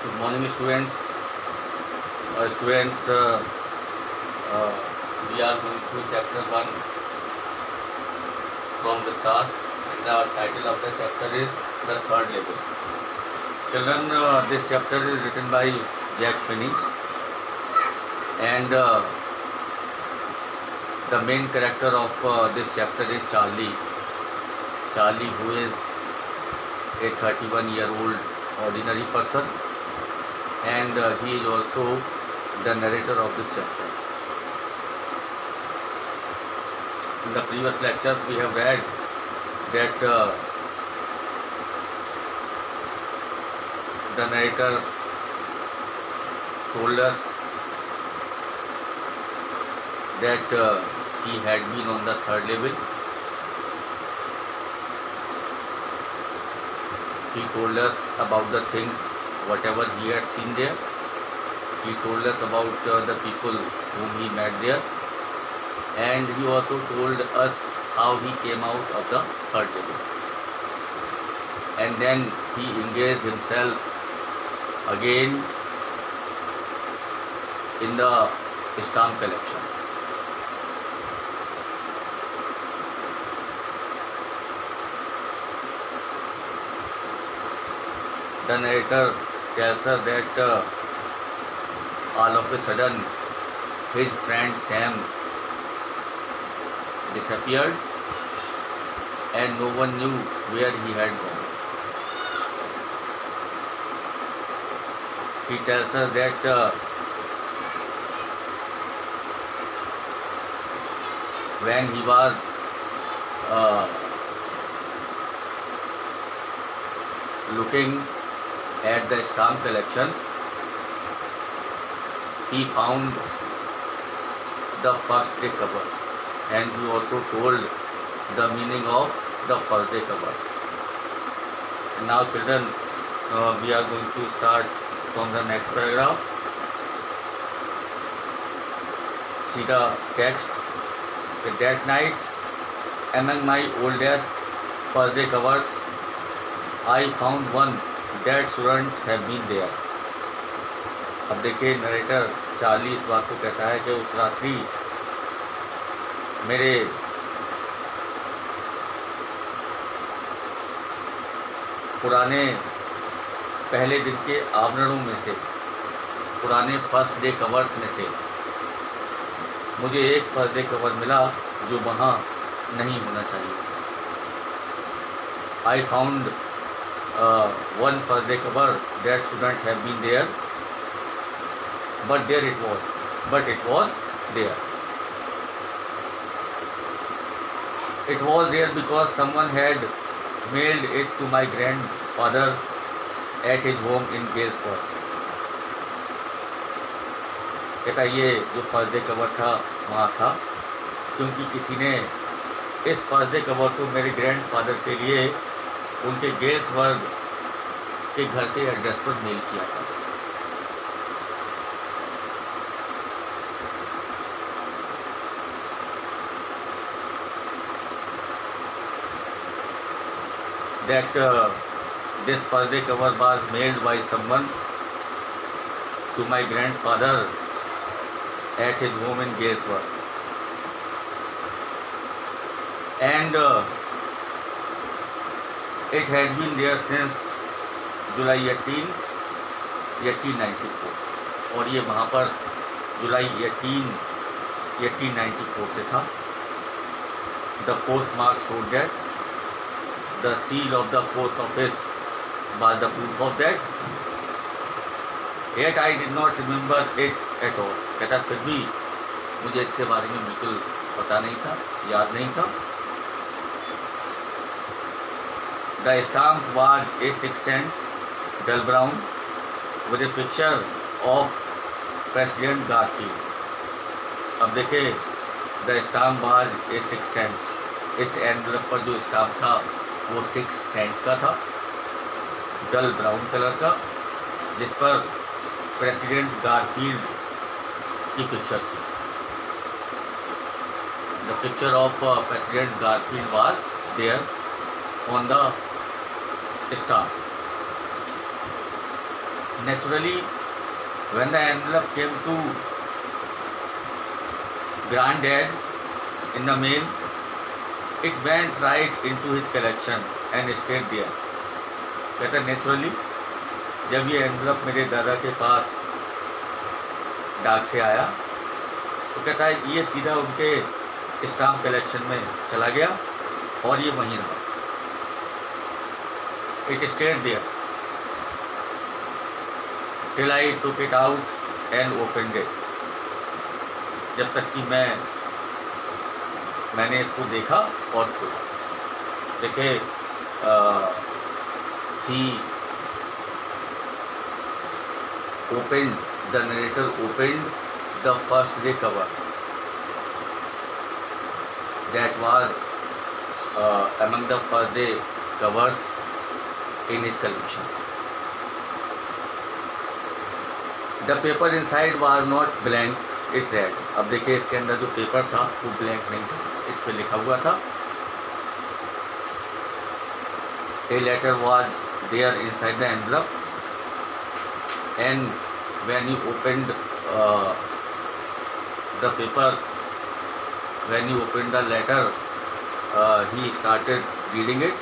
Good morning, students. Students, we are going through chapter 1 from the stars, and the title of the chapter is The Third Level. Children, this chapter is written by Jack Finney, and the main character of this chapter is Charlie. Charlie, who is a 31-year-old ordinary person, and he is also the narrator of this chapter. In the previous lectures we have read that the narrator told us that he had been on the third level. He told us about the things, whatever he had seen there. He told us about the people whom he met there, and he also told us how he came out of the third level. And then he engaged himself again in the stamp collection. The narrator tells us that all of a sudden his friend Sam disappeared and no one knew where he had gone. He tells us that when he was looking at the stamp collection, he found the first day cover, and he also told the meaning of the first day cover. And now children, we are going to start from the next paragraph. See the text. That night, among my oldest first day covers, I found one that shouldn't have been there. अब देखिए, narrator Charlie इस बात को कहता है कि उस रात्रि मेरे पुराने पहले दिन के आवरणों में से, पुराने फर्स्ट डे कवर्स में से मुझे एक फर्स्ट डे कवर मिला जो वहाँ नहीं होना चाहिए. I found one first day cover that shouldn't have been there, but there it was. But it was there. It was there because someone had mailed it to my grandfather at his home in Galesford. कहता ये जो first day cover था वहाँ था क्योंकि किसी ने इस फर्स्ट डे कवर को मेरे ग्रैंडफादर के लिए उनके गेल्सवर्ग के घर के एड्रेस पर मेल किया था. That this first day cover was mailed by someone to my grandfather at his home in Galesford, and it had been there since July 18, 1894, और ये वहाँ पर जुलाई 18, 1894 से था. The postmark showed that. The seal of the post office was the proof of that. Yet I did not remember it at all. कहता फिर भी मुझे इसके बारे में बिल्कुल पता नहीं था, याद नहीं था. The stamp was a 6-cent dull brown with a picture of President Garfield. अब देखे, the stamp was a 6 cent. इस एनवलप पर जो स्टाम्प था वो 6 सेंट का था, डल ब्राउन कलर का, जिस पर प्रेसिडेंट गारफील्ड की पिक्चर थी. The picture of president Garfield was there on the star. Naturally, when the envelope came to granddad in the mail, it went right into his collection and stayed there. कहता naturally जब ये envelope मेरे दादा के पास डाक से आया तो कहता है ये सीधा उनके स्टाम्प कलेक्शन में चला गया और ये वहीं रहा. It stayed there till I took it out and opened it. जब तक कि मैंने इसको देखा और खोला. देखिए he opened, the narrator opened the first day cover that was among the first day covers in his collection. The paper inside was not blank, it read. अब देखिए इसके अंदर जो पेपर था वो ब्लैंक नहीं था, इस पे लिखा हुआ था. A letter was there inside the envelope, and when you opened the paper, when you opened the letter, he started reading it.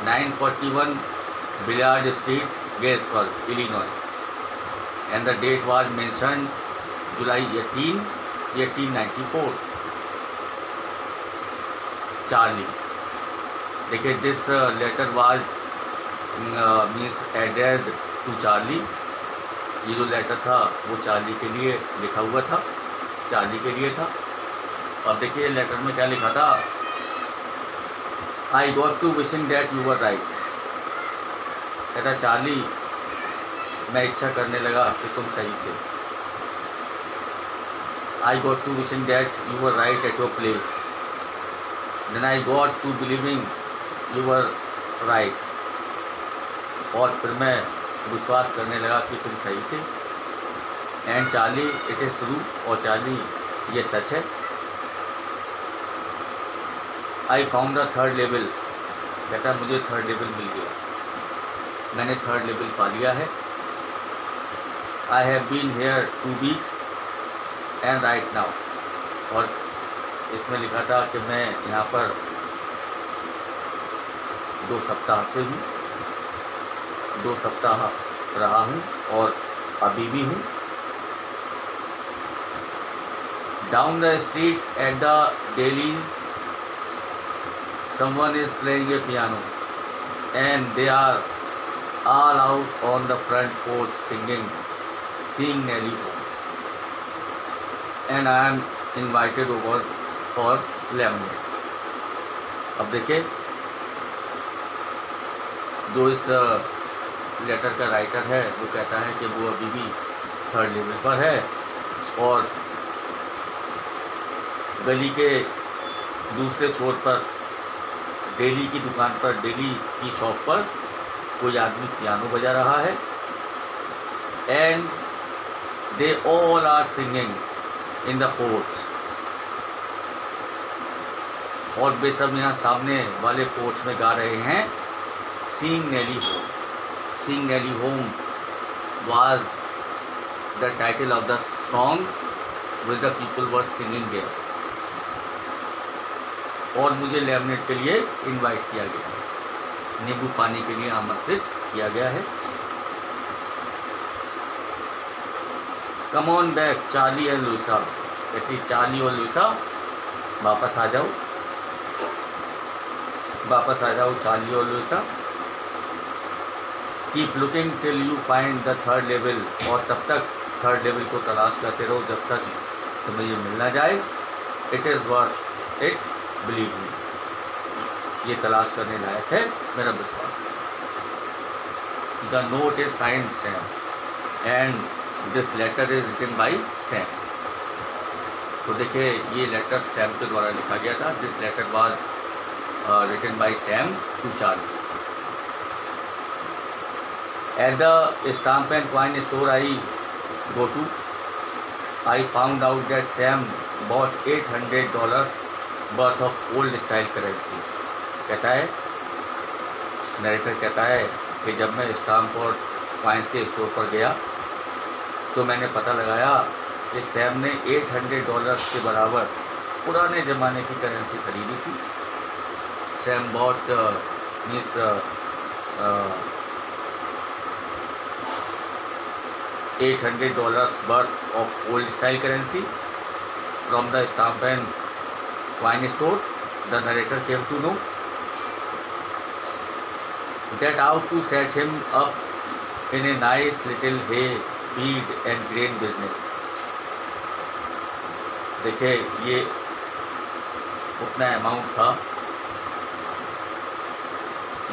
941 Billard Street, Gatesburg, Illinois, and the date was mentioned July 18, 1894. Charlie. देखिए this letter was means addressed to Charlie. ये जो letter था वो Charlie के लिए लिखा हुआ था, चार्ली के लिए था. और देखिए लेटर में क्या लिखा था. I got to wishing that you were right. कहता चार्ली मैं इच्छा करने लगा कि तुम सही थे. I got to wishing that you were right at your place. Then I got to believing you were right. और फिर मैं विश्वास करने लगा कि तुम सही थे. And Charlie, it is true. और चार्ली ये सच है. I found the third label. कहता मुझे थर्ड लेवल मिल गया, मैंने थर्ड लेवल पा लिया है. I have been here 2 weeks and right now. और इसमें लिखा था कि मैं यहाँ पर 2 सप्ताह से हूँ, 2 सप्ताह रहा हूँ और अभी भी हूँ. Down the street at the Dalys someone is playing a piano and they are all out on the front porch singing Nelly Home, and I am invited over for lemonade. अब देखिए जो इस लेटर का writer है वो कहता है कि वो अभी भी थर्ड लेवल पर है और गली के दूसरे छोर पर डेली की दुकान पर, डेली की शॉप पर कोई आदमी पियानो बजा रहा है. And they all are singing in the porch. और वे सब यहाँ सामने वाले पोर्च में गा रहे हैं sing Nelly home. Sing Nelly home was the title of the song which the people were singing there. और मुझे लेमनेड के लिए इनवाइट किया गया है, नींबू पानी के लिए आमंत्रित किया गया है. Come on back Charlie and Louisa. कहती चार्ली और लुइसा वापस आ जाओ, वापस आ जाओ चार्ली और Louisa. Keep looking till you find the third level. और तब तक थर्ड लेवल को तलाश करते रहो जब तक तुम्हें ये मिल ना जाए. It is worth it, believe me. ये तलाश करने लायक है, मेरा विश्वास है. The note is signed Sam and this letter is written by Sam. तो देखिए ये लेटर सैम के द्वारा लिखा गया था. This letter was written by Sam to Charlie. At the stamp and coin store I go to, I found out that Sam bought $800 worth of old style currency. कहता है नरेटर कहता है कि जब मैं स्टाम्प और कॉइन्स के store पर गया तो मैंने पता लगाया कि सैम ने $800 के बराबर पुराने ज़माने की करेंसी खरीदी थी। Sam bought means $800 worth of old style currency from the stamp and coin store. The narrator came to know that how to set him up in a nice little hay, feed and grain business. देखिए ये उतना amount था,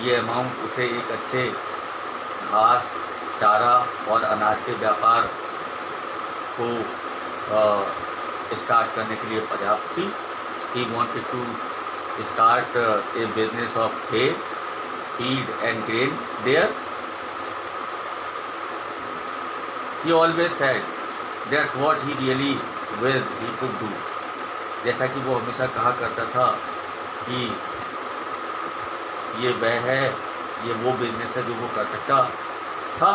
ये amount उसे एक अच्छे घास, चारा और अनाज के व्यापार को स्टार्ट करने के लिए पर्याप्त थी। He wanted to start a business of hay, feed and grain there. He always said that's what he really wished he could do. जैसा कि वो हमेशा कहा करता था कि ये वह है, ये वो बिजनेस है जो वो कर सकता था।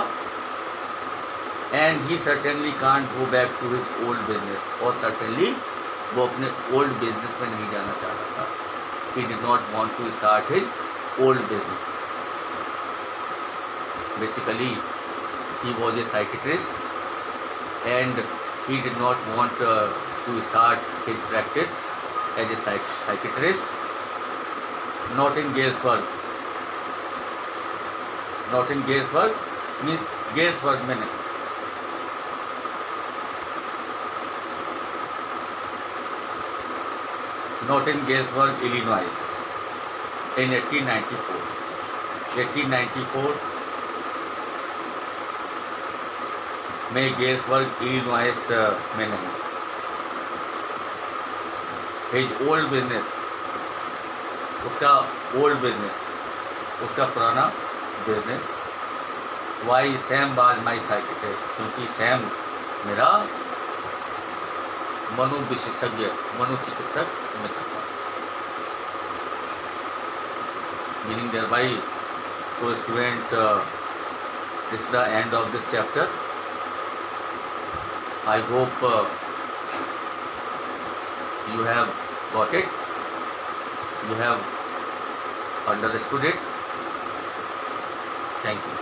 And he certainly can't go back to his old business, और सर्टेनली वो अपने ओल्ड बिजनेस में नहीं जाना चाहता था। He did not want to start his old business. Basically he was a psychiatrist and he did not want to start his practice as a psychiatrist not in guesswork. Not in guesswork means guesswork में नहीं, not in guesswork Illinois in 1894 में guesswork Illinois में नहीं। His old business, उसका old business, उसका पुराना business. Why Sam was my psychiatrist, क्योंकि Sam मेरा मनोविशेषज्ञ, मनोचिकित्सक मित्र था। Meaning thereby, so student, this is the end of this chapter. I hope you have got it, you have understood it. Thank you.